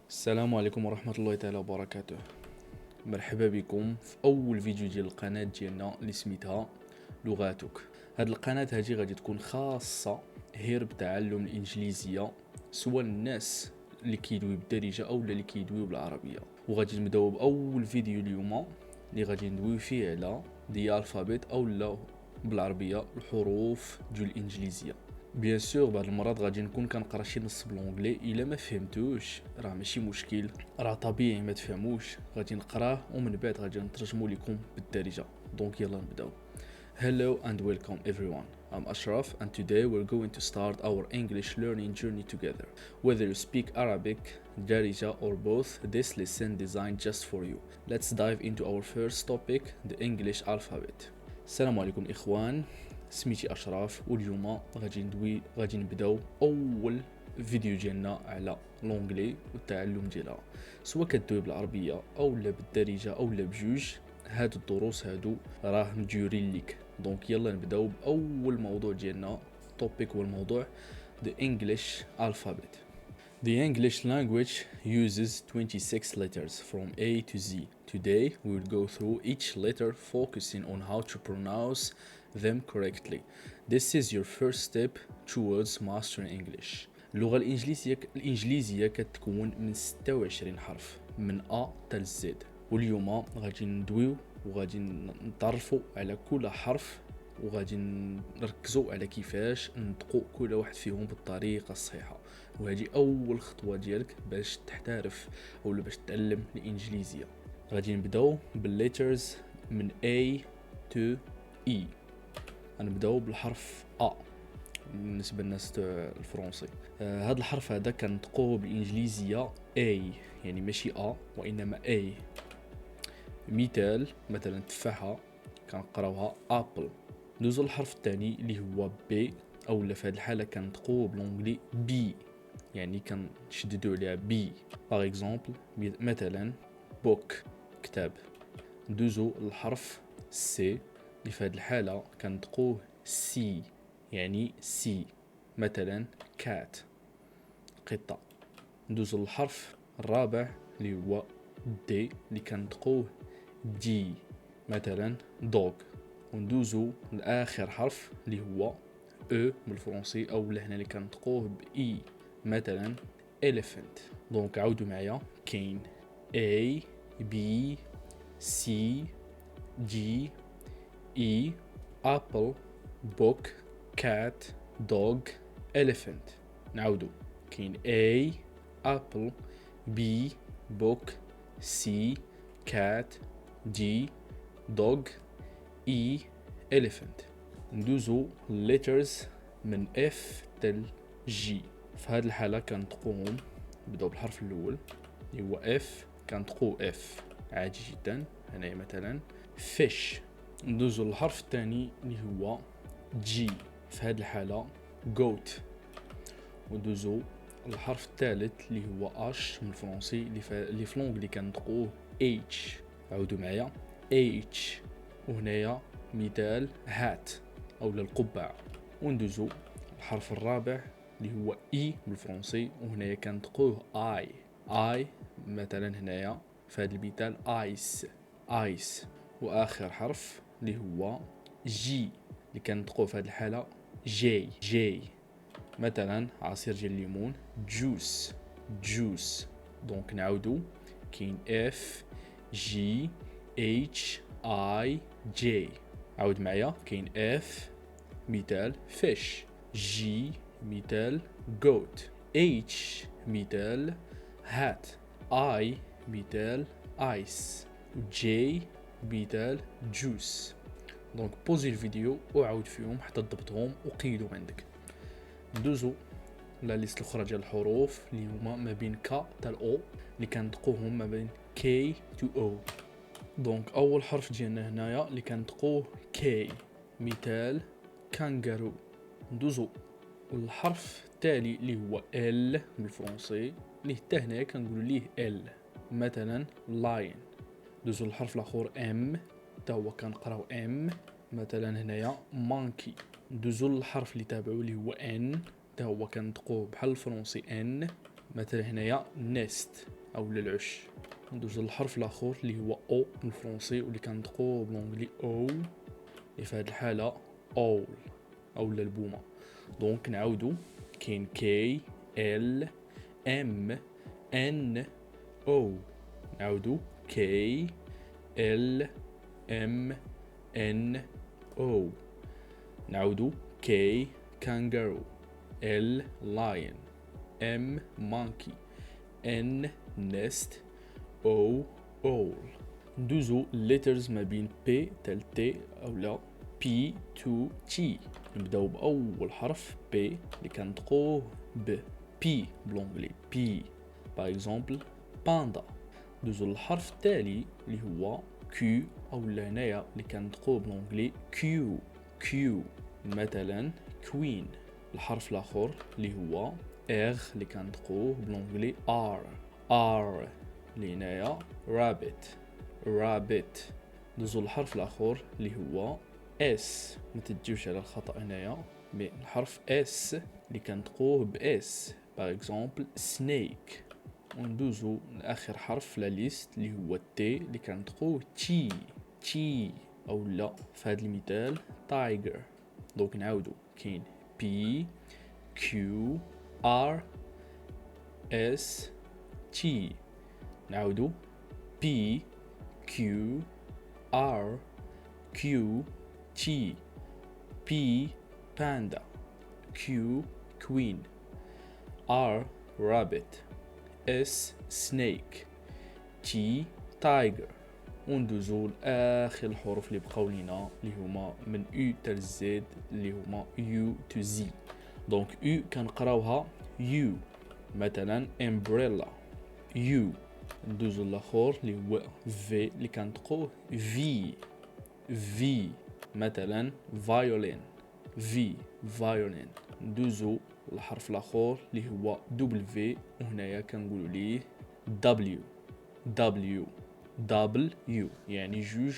السلام عليكم ورحمة الله تعالى وبركاته. مرحبا بكم في اول فيديو ديال القناة ديالنا اللي سميتها لغاتك. هاد القناة هادي غادي تكون خاصة غير بتعلم الانجليزية، سواء الناس اللي كيدويو بالدارجة او اللي كيدويو بالعربية. وغادي نبداو باول فيديو اليوم اللي غادي ندويو فيه على دي الفابيت او لا بالعربية الحروف ديال الانجليزية. بيان سور بعض المرات غادي نكون كنقرا شي نص بالونجلي، الا ما فهمتوش راه ماشي مشكل، راه طبيعي ما تفهموش، غادي نقراه ومن بعد غادي نترجمو لكم بالدارجه. دونك يلا نبداو. Hello and welcome everyone. I'm Ashraf and today we're going to start our English learning journey together. Whether you speak Arabic, Darija or both, this lesson designed just for you. Let's dive into our first topic, the English alphabet. السلام عليكم إخوان، سميتي اشراف واليوم غادي نبداو اول فيديو ديالنا على لونجلي والتعلم ديالها، سواء كدوي بالعربيه او لا بالدارجه او لا بجوج. هاد الدروس هادو راه مديورين ليك. دونك يلا نبداو باول موضوع ديالنا. توبيك هو الموضوع the English alphabet. The English language uses 26 letters from A to Z. Today we will go through each letter focusing on how to pronounce them correctly. This is your first step towards mastering English. اللغة الإنجليزية كتكون من 26 حرف من A حتى Z، واليوم غادي ندويو وغادي نتعرفوا على كل حرف وغادي نركزوا على كيفاش نطقوا كل واحد فيهم بالطريقة الصحيحة. وهذه أول خطوة ديالك باش تحترف أو باش تتعلم الإنجليزية. غادي نبداو بالليترز من A to E. غنبداو بالحرف A بالنسبه للناس الفرنسي. هذا الحرف هذا كنطقوه بالانجليزيه A، يعني ماشي A وانما A. مثال مثلا تفاحه كنقراوها ابل. ندوزو للحرف الثاني اللي هو B، اولا في هذه الحاله كنطقوه بالانجلي B، يعني كنشددو عليها B. باغ اكزومبل مثلا بوك كتاب. ندوزو للحرف C اللي في هذه الحالة كنطقوه سي، يعني سي. مثلا كات قطة. ندوزو للحرف الرابع اللي هو دي اللي كنطقوه دي، مثلا دوغ. وندوزو لآخر حرف اللي هو او بالفرنسي او لهنا اللي كنطقوه بإي، مثلا elephant. دونك عاودوا معايا. كاين A B C D E apple book cat dog elephant. نعاودو. كاين A apple B book C cat D dog E elephant. ندوزو letters من F تل G. في هذه الحالة كنطقوهم بداو بالحرف الأول اللي هو F، كنطقو F عادي جدا. هنايا مثلا fish. ندوزو للحرف الثاني اللي هو جي، في هذه الحالة goat. وندوزو للحرف الثالث اللي هو اش من الفرنسي اللي في لونجلي كنطقوه اتش. عاودوا معايا اتش. وهنايا مثال هات او القبعة. وندوزو الحرف الرابع اللي هو اي بالفرنسي، وهنايا كنطقوه اي. مثلا هنايا في هذا المثال ايس. واخر حرف اللي هو جي اللي كنطقوه في هذه الحاله جي. مثلا عصير ديال الليمون جوس. دونك نعاودو. كاين اف جي اتش اي جي. عاود معايا. كاين اف مثال فيش، جي مثال جوت، اتش مثال هات، اي مثال ايس، جي مثال جوس. دونك بوزي الفيديو وعاود فيهم حتى تضبطهم وقيدوا عندك. ندوزو لا ليست الاخرى ديال الحروف اللي هما ما بين ك حتى او اللي كنطقوهم ما بين كي تو او. دونك اول حرف ديالنا هنايا اللي كنطقوه كي، مثال كانغارو. ندوزو الحرف التالي اللي هو ال بالفرنسي اللي حتى هنايا كنقولوا ليه ال، مثلا لاين. دوزو الحرف الاخر ام، حتى هو كنقراو ام، مثلا هنايا مانكي. ندوزو للحرف اللي تابعو اللي هو ان، حتى هو كنطقوه بحال الفرنسي ان، مثلا هنايا نيست. او العش. ندوز للحرف الاخر اللي هو او بالفرنسي واللي كنطقوه بالانجلي او، في هذه الحاله اول او البومه. دونك نعاودو، كاين كي ال ام ان او. نعاودو كي ال ام ان او. نعاودو كي kangaroo، ال lion، ام monkey، ان nest، او owl. ندوزو letters ما بين بي تال تي او لا بي تو تي. نبداو باول حرف بي اللي كنطقوه ب بي بالانجلي بي. باغ اكزومبل باندا. ندوزو للحرف التالي اللي هو كيو او هنايا اللي كنطقوه بالانجلي كيو كيو. مثلا كوين. الحرف الاخر اللي هو ار اللي كنطقوه بالانجلي ار ار. اللي هنايا رابت رابت. ندوزو الحرف الاخر اللي هو اس. ما تجيوش على الخطا هنايا، مي الحرف اس اللي كنطقوه باس. باغ اكزومبل سنيك. وندوزو لاخر حرف في لا ليست اللي هو تي اللي كنطقوه تي تي او لا في هذا المثال تايجر. دونك نعاودو، كاين بي كيو ار اس تي. نعاودو بي كيو ار كيو تي. بي باندا، كيو كوين، ار رابت، اس سنيك، تي تايجر. وندوزو لاخر الحروف اللي بقاو لينا اللي هما من او تال زد اللي هما يو تو زي. دونك او كنقراوها يو، مثلا امبريلا يو. ندوزو الاخر اللي هو في اللي كنطقوه في في. مثلا فايولين في فايولين. ندوزو الحرف الاخر اللي هو دبليو، وهنايا كنقولوا ليه دبليو دبليو دبليو، يعني جوج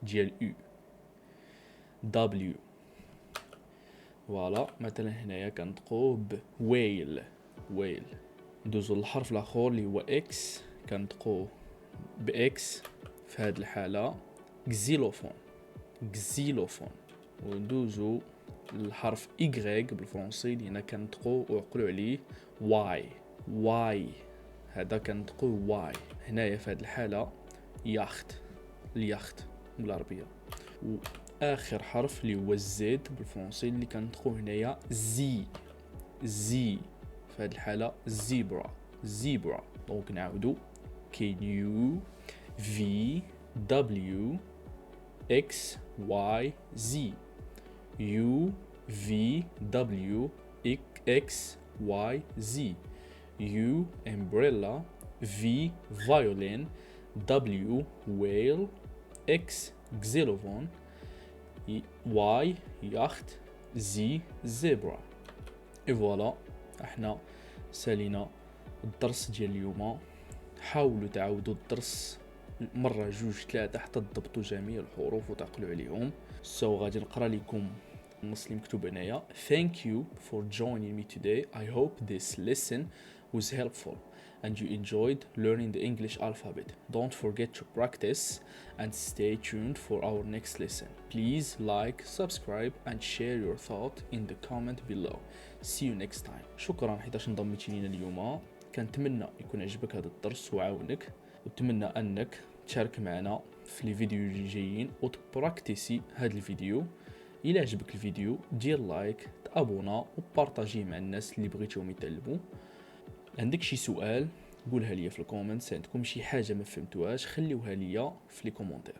ديال او دبليو. فوالا. مثلا هنايا كنطقوه ب ويل ويل. ندوزو للحرف الاخر اللي هو اكس، كنطقوه باكس في هذه الحاله كزيلوفون كزيلوفون. وندوزو الحرف إيغريك بالفرنسي اللي هنا كنطقو وعقلوا عليه واي واي. هذا كنطقو واي. هنايا في هذه الحالة ياخت الياخت بالعربية. وآخر حرف اللي هو الزد بالفرنسي اللي كنطقو هنايا زي زي. في هذه الحالة زيبرا زيبرا. دونك نعاودو، كاين يو في دبليو اكس واي زي. U V W X Y Z. U umbrella، V violin، W whale، X xylophone، Y yacht، Z zebra. et voilà، احنا سالينا الدرس ديال اليوم. حاولوا تعاودوا الدرس مرة جوج ثلاثة حتى تضبطوا جميع الحروف وتعقلوا عليهم. غادي نقرا لكم النص اللي مكتوب هنايا. Thank you for joining me today. I hope this lesson was helpful and you enjoyed learning the English alphabet. Don't forget to practice and stay tuned for our next lesson. Please like, subscribe and share your thought in the comment below. See you next time. شكرا حيتاش انضميتي لينا اليوم. كنتمنى يكون عجبك هذا الدرس وعاونك، واتمنى انك تشارك معنا في لي فيديو اللي جايين وتبراكتيسي هذا الفيديو. الى عجبك الفيديو دير لايك، تابونا وبارطاجيه مع الناس اللي بغيتيهم يتعلموا. عندك شي سؤال قولها لي في الكومنتس، عندكم شي حاجه ما فهمتوهاش خليوها لي في لي كومونتير.